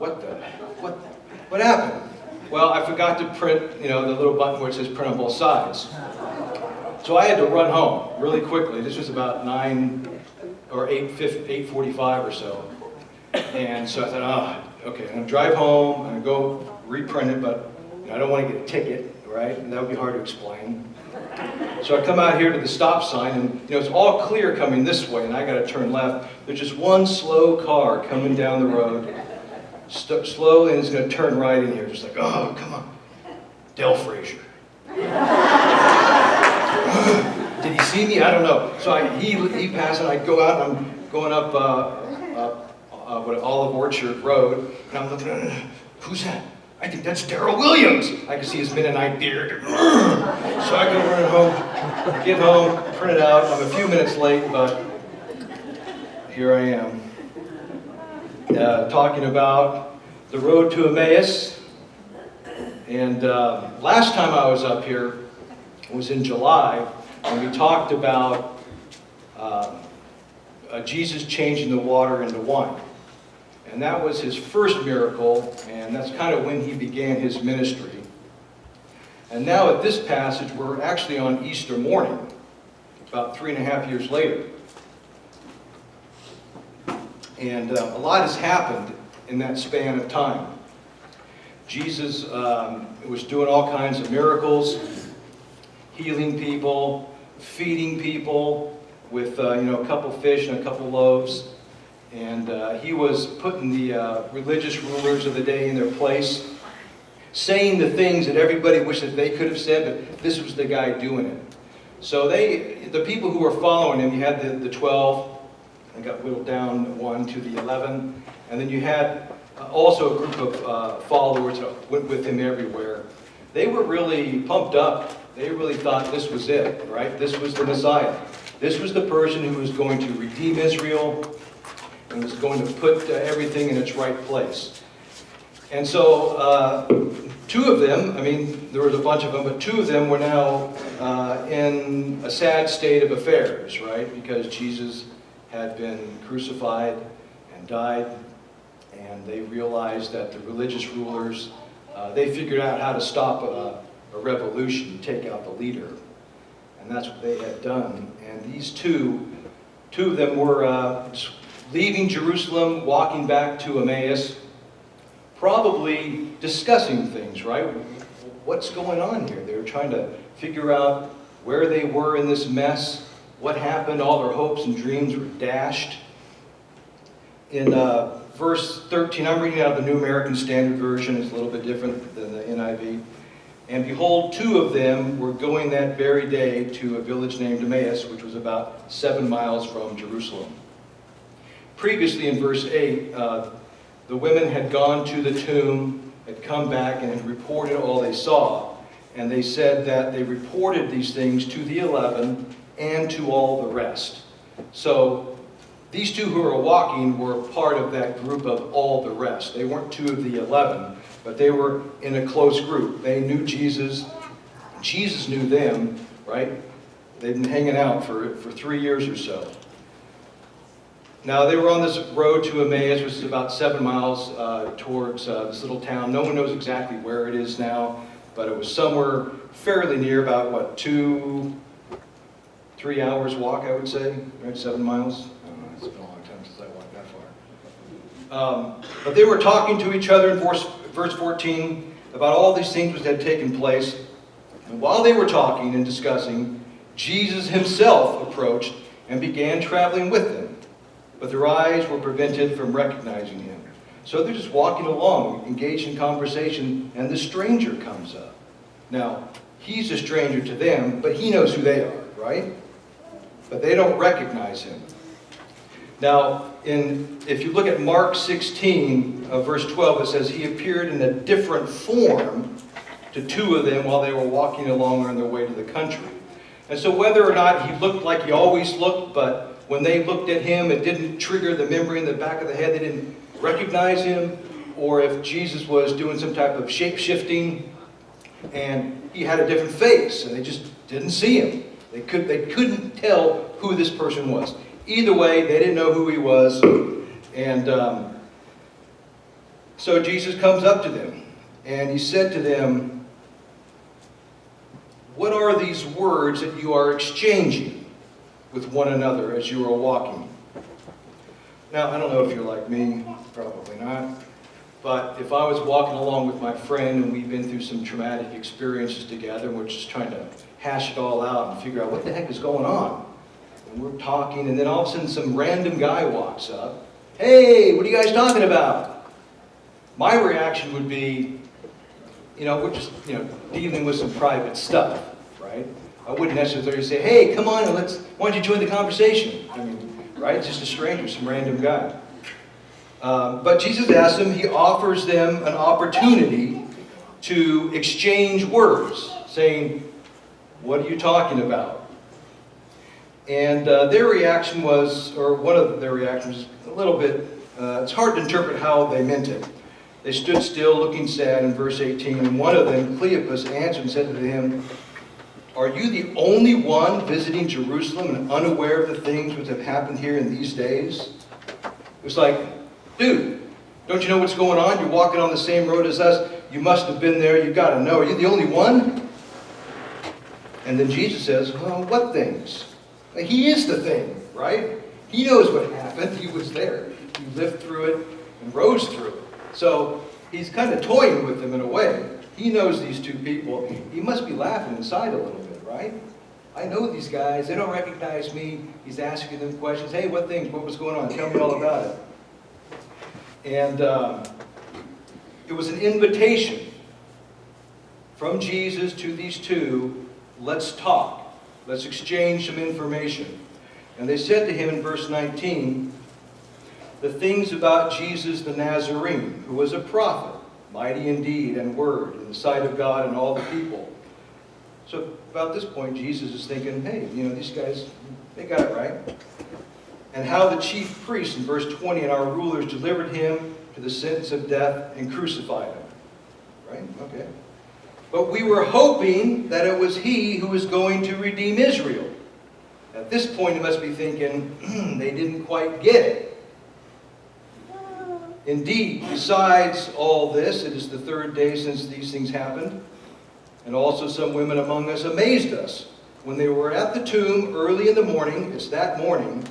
what happened? Well, I forgot to print, the little button where it says print on both sides. So I had to run home really quickly. This was about 9 or 8:45 or so. And so I thought, okay, I'm going to drive home, I'm going to go reprint it, but I don't want to get a ticket, right? And that would be hard to explain. So I come out here to the stop sign, and it's all clear coming this way, and I got to turn left. There's just one slow car coming down the road, slowly, and it's going to turn right in here, just like, oh, come on, Del Frazier. Did he see me? I don't know. So he passed, and I go out, and I'm going up Olive Orchard Road, and I'm looking at it. Who's that? I think that's Darrell Williams. I can see his Mennonite beard. So I go running home, get home, print it out. I'm a few minutes late, but here I am. Talking about the road to Emmaus. And last time I was up here was in July, and we talked about Jesus changing the water into wine. And that was his first miracle, and that's kind of when he began his ministry. And now at this passage, we're actually on Easter morning, about 3.5 years later. And a lot has happened in that span of time. Jesus was doing all kinds of miracles, healing people, feeding people with a couple fish and a couple loaves. And he was putting the religious rulers of the day in their place, saying the things that everybody wished that they could have said, but this was the guy doing it. So the people who were following him, you had the 12, and got whittled down 1 to the 11, and then you had also a group of followers that went with him everywhere. They were really pumped up. They really thought this was it, right? This was the Messiah. This was the person who was going to redeem Israel and was going to put everything in its right place. And so 2 of them, there was a bunch of them, but 2 of them were now in a sad state of affairs, right? Because Jesus had been crucified and died, and they realized that the religious rulers, they figured out how to stop a revolution, take out the leader. And that's what they had done. And these two of them were leaving Jerusalem, walking back to Emmaus, probably discussing things, right? What's going on here? They were trying to figure out where they were in this mess, what happened, all their hopes and dreams were dashed. In verse 13, I'm reading out of the New American Standard Version. It's a little bit different than the NIV. And behold, 2 of them were going that very day to a village named Emmaus, which was about 7 miles from Jerusalem. Previously in verse 8, the women had gone to the tomb, had come back, and had reported all they saw. And they said that they reported these things to the 11 and to all the rest. So these 2 who were walking were part of that group of all the rest. They weren't 2 of the 11, but they were in a close group. They knew Jesus. Jesus knew them, right? They'd been hanging out for 3 years or so. Now, they were on this road to Emmaus, which is about 7 miles towards this little town. No one knows exactly where it is now, but it was somewhere fairly near, about, 2-3 hours walk, I would say, right? 7 miles? I don't know, it's been a long time since I walked that far. But they were talking to each other in verse 14 about all these things which had taken place. And while they were talking and discussing, Jesus himself approached and began traveling with them. But their eyes were prevented from recognizing him. So they're just walking along, engaged in conversation, and the stranger comes up. Now, he's a stranger to them, but he knows who they are, right? But they don't recognize him. Now, if you look at Mark 16, verse 12, it says, he appeared in a different form to 2 of them while they were walking along on their way to the country. And so whether or not he looked like he always looked, but when they looked at him, it didn't trigger the memory in the back of the head, they didn't recognize him, or if Jesus was doing some type of shape-shifting, and he had a different face, and they just didn't see him. They couldn't tell who this person was. Either way, they didn't know who he was, and So Jesus comes up to them, and he said to them, "What are these words that you are exchanging with one another as you are walking?" Now, I don't know if you're like me, probably not, but if I was walking along with my friend and we've been through some traumatic experiences together, and we're just trying to hash it all out and figure out what the heck is going on. And we're talking, and then all of a sudden some random guy walks up. "Hey, what are you guys talking about?" My reaction would be, we're just, dealing with some private stuff, right? I wouldn't necessarily say, "Hey, come on, why don't you join the conversation?" Right? It's just a stranger, some random guy. But Jesus asks them, he offers them an opportunity to exchange words, saying, "What are you talking about?" And their reaction was, or one of their reactions, a little bit, it's hard to interpret how they meant it. They stood still, looking sad, in verse 18, and one of them, Cleopas, answered and said to him, "Are you the only one visiting Jerusalem and unaware of the things which have happened here in these days?" It was like, "Dude, don't you know what's going on? You're walking on the same road as us. You must have been there. You've got to know. Are you the only one?" And then Jesus says, "Well, what things?" Like, he is the thing, right? He knows what happened. He was there. He lived through it and rose through it. So he's kind of toying with them in a way. He knows these two people. He must be laughing inside a little bit, right? I know these guys. They don't recognize me. He's asking them questions. "Hey, what things? What was going on? Tell me all about it." And it was an invitation from Jesus to these two. Let's talk. Let's exchange some information. And they said to him in verse 19, "The things about Jesus the Nazarene, who was a prophet, mighty in deed and word, in the sight of God and all the people." So about this point, Jesus is thinking, hey, these guys, they got it right. "And how the chief priests," in verse 20, "and our rulers delivered him to the sentence of death and crucified him." Right? Okay. "But we were hoping that it was he who was going to redeem Israel." At this point, you must be thinking, they didn't quite get it. "Indeed, besides all this, it is the third day since these things happened. And also some women among us amazed us when they were at the tomb early in the morning," it's that morning,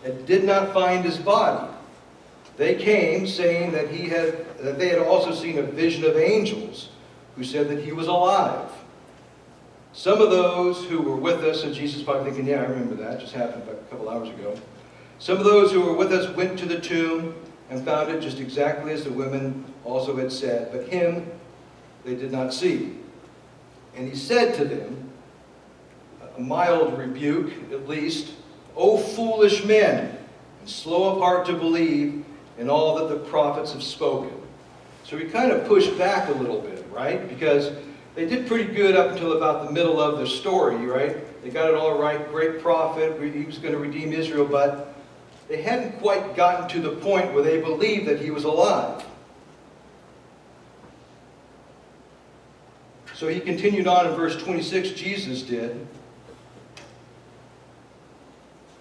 "and did not find his body. They came, saying that they had also seen a vision of angels who said that he was alive. Some of those who were with us," and Jesus probably thinking, "Yeah, I remember that. Just happened about a couple hours ago. "Some of those who were with us went to the tomb and found it just exactly as the women also had said, but him they did not see. And he said to them, a mild rebuke at least, 'O foolish men, and slow of heart to believe in all that the prophets have spoken.'" So he kind of pushed back a little bit, right? Because they did pretty good up until about the middle of the story, right? They got it all right. Great prophet. He was going to redeem Israel, but they hadn't quite gotten to the point where they believed that he was alive. So he continued on in verse 26, Jesus did.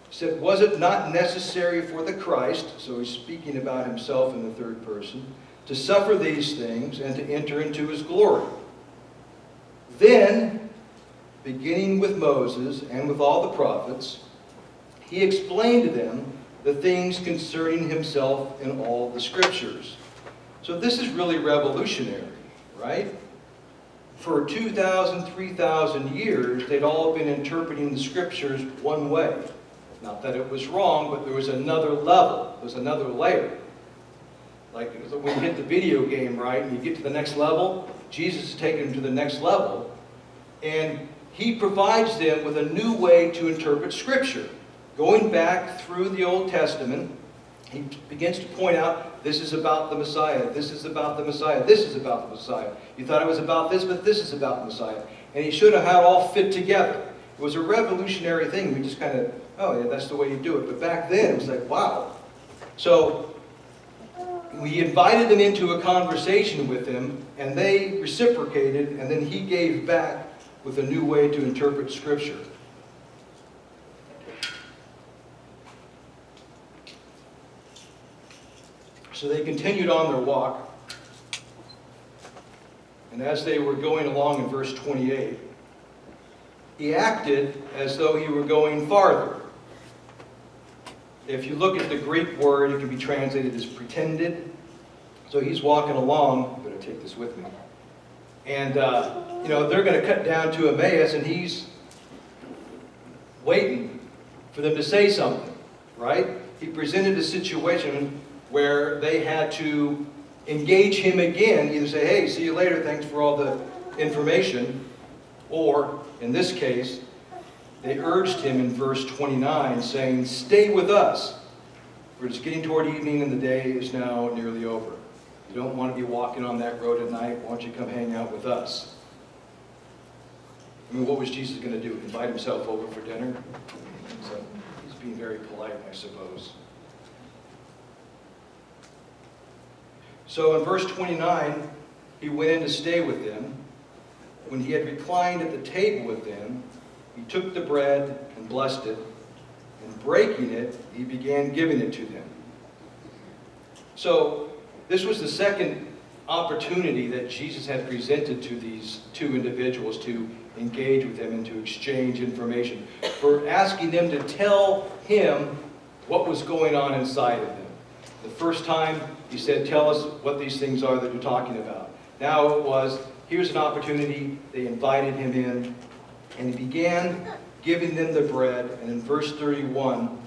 He said, "Was it not necessary for the Christ," so he's speaking about himself in the third person, "to suffer these things and to enter into his glory? Then, beginning with Moses and with all the prophets, he explained to them the things concerning himself in all the scriptures." So this is really revolutionary, right? For 2,000, 3,000 years, they'd all been interpreting the scriptures one way. Not that it was wrong, but there was another level. There was another layer. Like when you hit the video game, right, and you get to the next level, Jesus is taking them to the next level. And he provides them with a new way to interpret Scripture. Going back through the Old Testament, he begins to point out, this is about the Messiah, this is about the Messiah, this is about the Messiah. You thought it was about this, but this is about the Messiah. And he showed how it all fit together. It was a revolutionary thing. We just kind of, oh yeah, that's the way you do it. But back then, it was like, wow. So we invited them into a conversation with him, and they reciprocated, and then he gave back with a new way to interpret Scripture. So they continued on their walk, And as they were going along in verse 28, he acted as though he were going farther. If you look at the Greek word, it can be translated as pretended. So he's walking along. I better take this with me. And, they're going to cut down to Emmaus, and he's waiting for them to say something, right? He presented a situation where they had to engage him again, either say, hey, see you later, thanks for all the information, or, in this case, they urged him in verse 29, saying, stay with us, for it's getting toward evening and the day is now nearly over. You don't want to be walking on that road at night, why don't you come hang out with us? I mean, what was Jesus going to do? Invite himself over for dinner? So he's being very polite, I suppose. So in verse 29, he went in to stay with them. When he had reclined at the table with them, he took the bread and blessed it, and breaking it, he began giving it to them. So this was the second opportunity that Jesus had presented to these two individuals to engage with them and to exchange information, for asking them to tell him what was going on inside of them. The first time he said, tell us what these things are that you're talking about. Now it was, here's an opportunity. They invited him in, and he began giving them the bread. And in verse 31,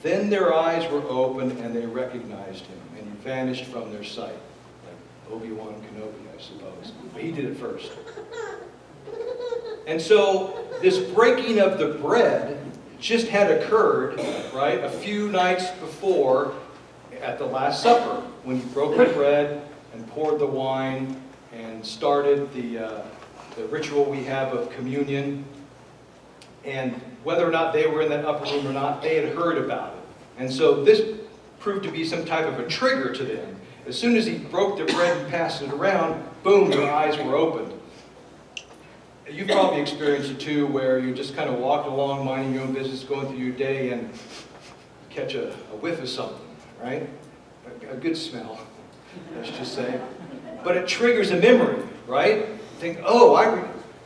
then their eyes were opened and they recognized him, and he vanished from their sight. Like Obi-Wan Kenobi, I suppose. But he did it first. And so this breaking of the bread just had occurred, right, a few nights before at the Last Supper, when he broke the bread and poured the wine and started the ritual we have of communion. And whether or not they were in that upper room or not, they had heard about it. And so this proved to be some type of a trigger to them. As soon as he broke the bread and passed it around, boom, their eyes were opened. You've probably experienced it too, where you're just kind of walking along, minding your own business, going through your day, and catch a whiff of something, right? A good smell, let's just say. But it triggers a memory, right? You think, oh,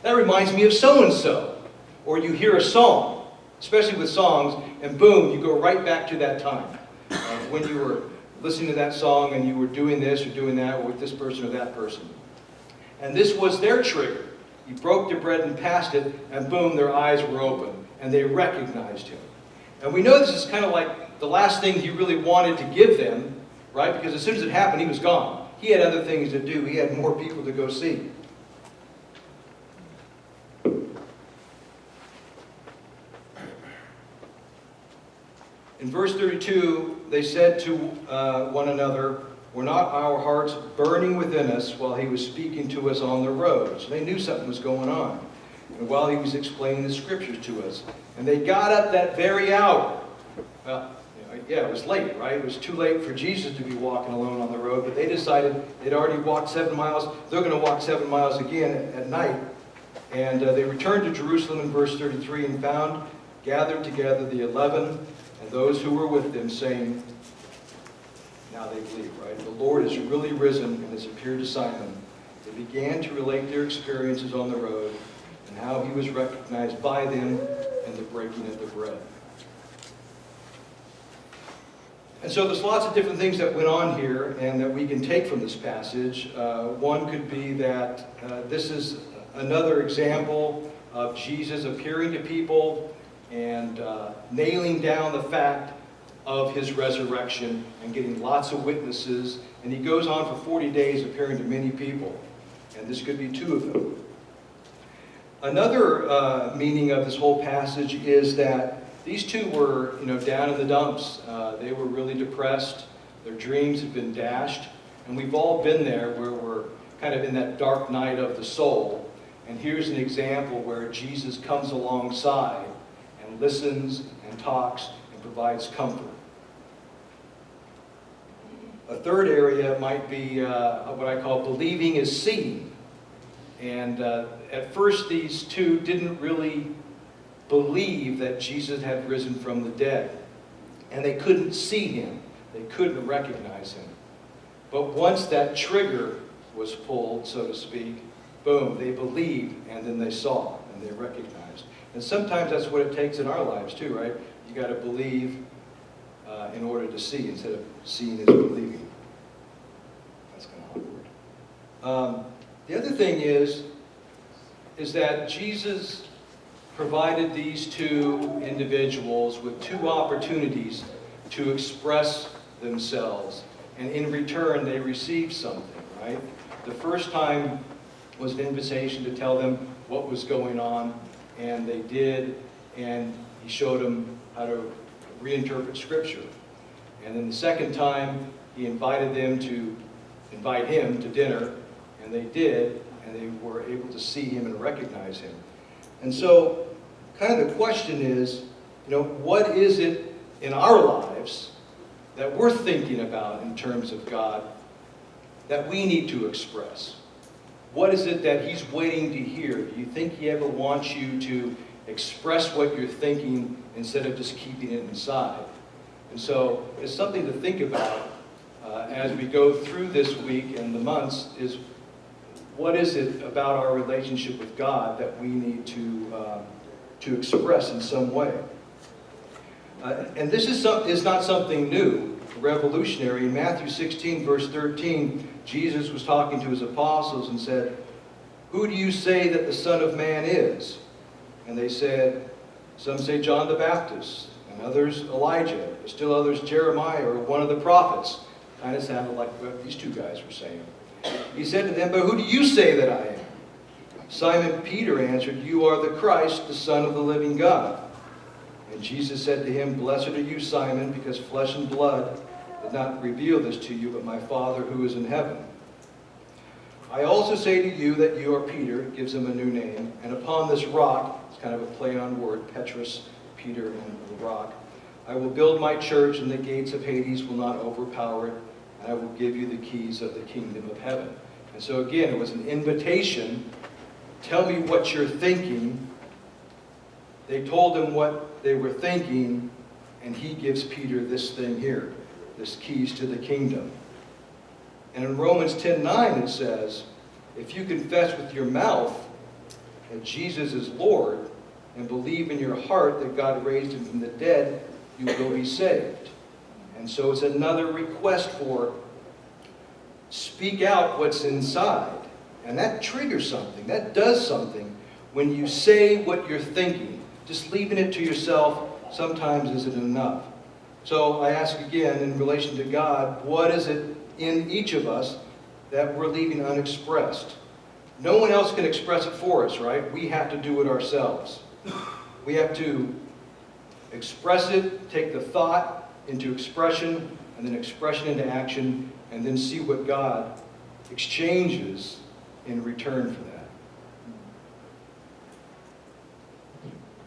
that reminds me of so-and-so. Or you hear a song, especially with songs, and boom, you go right back to that time. When you were listening to that song and you were doing this or doing that with this person or that person. And this was their trigger. He broke the bread and passed it, and boom, their eyes were open, and they recognized him. And we know this is kind of like the last thing he really wanted to give them, right? Because as soon as it happened, he was gone. He had other things to do. He had more people to go see. In verse 32, they said to one another, were not our hearts burning within us while he was speaking to us on the road? So they knew something was going on. And while he was explaining the scriptures to us. And they got up that very hour. Well, yeah, it was late, right? It was too late for Jesus to be walking alone on the road, but they decided they'd already walked 7 miles. They're going to walk 7 miles again at night. And they returned to Jerusalem in verse 33 and found gathered together the 11 and those who were with them, saying, now they believe, right? The Lord is really risen and has appeared to Simon. They began to relate their experiences on the road and how he was recognized by them in the breaking of the bread. And so there's lots of different things that went on here and that we can take from this passage. One could be that this is another example of Jesus appearing to people and nailing down the fact of his resurrection and getting lots of witnesses. And he goes on for 40 days appearing to many people. And this could be 2 of them. Another meaning of this whole passage is that these 2 were, down in the dumps. They were really depressed. Their dreams had been dashed. And we've all been there where we're kind of in that dark night of the soul. And here's an example where Jesus comes alongside and listens and talks and provides comfort. A third area might be what I call believing is seeing. And at first these 2 didn't really believe that Jesus had risen from the dead. And they couldn't see him. They couldn't recognize him. But once that trigger was pulled, so to speak, boom, they believed, and then they saw, and they recognized. And sometimes that's what it takes in our lives too, right? You got to believe in order to see, instead of seeing is believing. That's kind of awkward. The other thing is that Jesus provided these two individuals with two opportunities to express themselves, and in return they received something, right? The first time was an invitation to tell them what was going on, and they did, and he showed them how to reinterpret Scripture. And then the second time, he invited them to invite him to dinner, and they did, and they were able to see him and recognize him. And so, kind of the question is, what is it in our lives that we're thinking about in terms of God that we need to express? What is it that he's waiting to hear? Do you think he ever wants you to express what you're thinking instead of just keeping it inside? And so it's something to think about as we go through this week and the months, is what is it about our relationship with God that we need to express in some way? And this is not something new, revolutionary. In Matthew 16, verse 13, Jesus was talking to his apostles and said, "Who do you say that the Son of Man is?" And they said, "Some say John the Baptist, and others Elijah, and still others Jeremiah or one of the prophets." Kind of sounded like what these two guys were saying. He said to them, "But who do you say that I am?" Simon Peter answered, "You are the Christ, the Son of the living God." And Jesus said to him, "Blessed are you, Simon, because flesh and blood did not reveal this to you, but my Father who is in heaven. I also say to you that you are Peter," gives him a new name, "and upon this rock," it's kind of a play on word, Petrus, Peter, and the rock, "I will build my church, and the gates of Hades will not overpower it, and I will give you the keys of the kingdom of heaven." And so again, it was an invitation. Tell me what you're thinking. They told him what they were thinking, and he gives Peter this thing here, this keys to the kingdom. And in Romans 10:9 it says, "If you confess with your mouth that Jesus is Lord and believe in your heart that God raised him from the dead, you will be saved." And so it's another request for speak out what's inside. And that triggers something. That does something when you say what you're thinking. Just leaving it to yourself sometimes isn't enough. So I ask again, in relation to God, what is it in each of us that we're leaving unexpressed? No one else can express it for us, right? We have to do it ourselves. We have to express it, take the thought into expression, and then expression into action, and then see what God exchanges in return for that.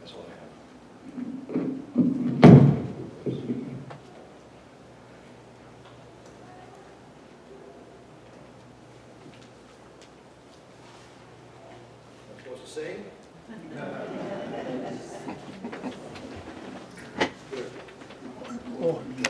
That's all I have. I'm supposed to say? Good.